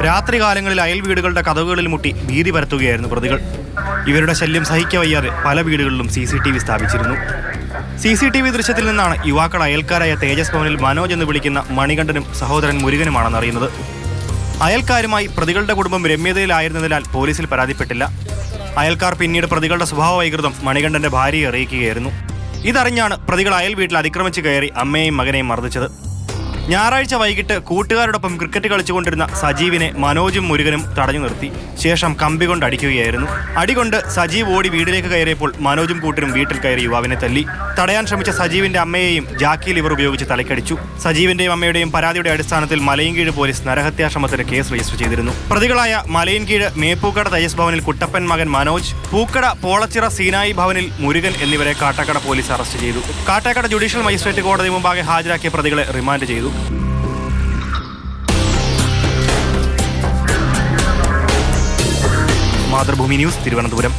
രാത്രികാലങ്ങളിൽ അയൽ വീടുകളുടെ കതകുകളിൽ മുട്ടി ഭീതി പരത്തുകയായിരുന്നു പ്രതികൾ. ഇവരുടെ ശല്യം സഹിക്കവയ്യാതെ പല വീടുകളിലും CCTV സ്ഥാപിച്ചിരുന്നു. CCTV ദൃശ്യത്തിൽ നിന്നാണ് യുവാക്കൾ അയൽക്കാരായ തേജസ് ഭവനിൽ മനോജ് എന്ന് വിളിക്കുന്ന മണികണ്ഠനും സഹോദരൻ മുരുകനുമാണെന്ന് അറിയുന്നത്. അയൽക്കാരുമായി പ്രതികളുടെ കുടുംബം രമ്യതയിലായിരുന്നതിനാൽ പോലീസിൽ പരാതിപ്പെട്ടില്ല. അയൽക്കാർ പിന്നീട് പ്രതികളുടെ സ്വഭാവ വൈകൃതം മണികണ്ഠന്റെ ഭാര്യയെ അറിയിക്കുകയായിരുന്നു. ഇതറിഞ്ഞാണ് പ്രതികൾ അയൽ വീട്ടിൽ അതിക്രമിച്ച് കയറി അമ്മയെയും മകനെയും മർദ്ദിച്ചത്. ഞായറാഴ്ച വൈകിട്ട് കൂട്ടുകാരോടൊപ്പം ക്രിക്കറ്റ് കളിച്ചുകൊണ്ടിരുന്ന സജീവിനെ മനോജും മുരുകനും തടഞ്ഞു നിർത്തി. ശേഷം കമ്പി കൊണ്ട് അടിക്കുകയായിരുന്നു. അടികൊണ്ട് സജീവ് ഓടി വീട്ടിലേക്ക് കയറിയപ്പോൾ മനോജും കൂട്ടരും വീട്ടിൽ കയറി യുവാവിനെ തല്ലി. തടയാൻ ശ്രമിച്ച സജീവിന്റെ അമ്മയെയും ജാക്കി ലിവർ ഉപയോഗിച്ച് തലക്കടിച്ചു. സജീവിന്റെയും അമ്മയുടെയും പരാതിയുടെ അടിസ്ഥാനത്തിൽ മലയൻകീഴ് പോലീസ് നരഹത്യാശ്രമത്തിന് കേസ് രജിസ്റ്റർ ചെയ്തിരുന്നു. പ്രതികളായ മലയൻകീഴ് മേപ്പൂക്കട തേജസ് ഭവനിൽ കുട്ടപ്പൻ മകൻ മനോജ്, പൂക്കട പോളച്ചിറ സീനായി ഭവനിൽ മുരുകൻ എന്നിവരെ കാട്ടാക്കട പോലീസ് അറസ്റ്റ് ചെയ്തു. കാട്ടാക്കട ജുഡീഷ്യൽ മജിസ്ട്രേറ്റ് കോടതി മുമ്പാകെ ഹാജരാക്കിയ പ്രതികളെ റിമാൻഡ് ചെയ്തു. മാതൃഭൂമി ന്യൂസ്, തിരുവനന്തപുരം.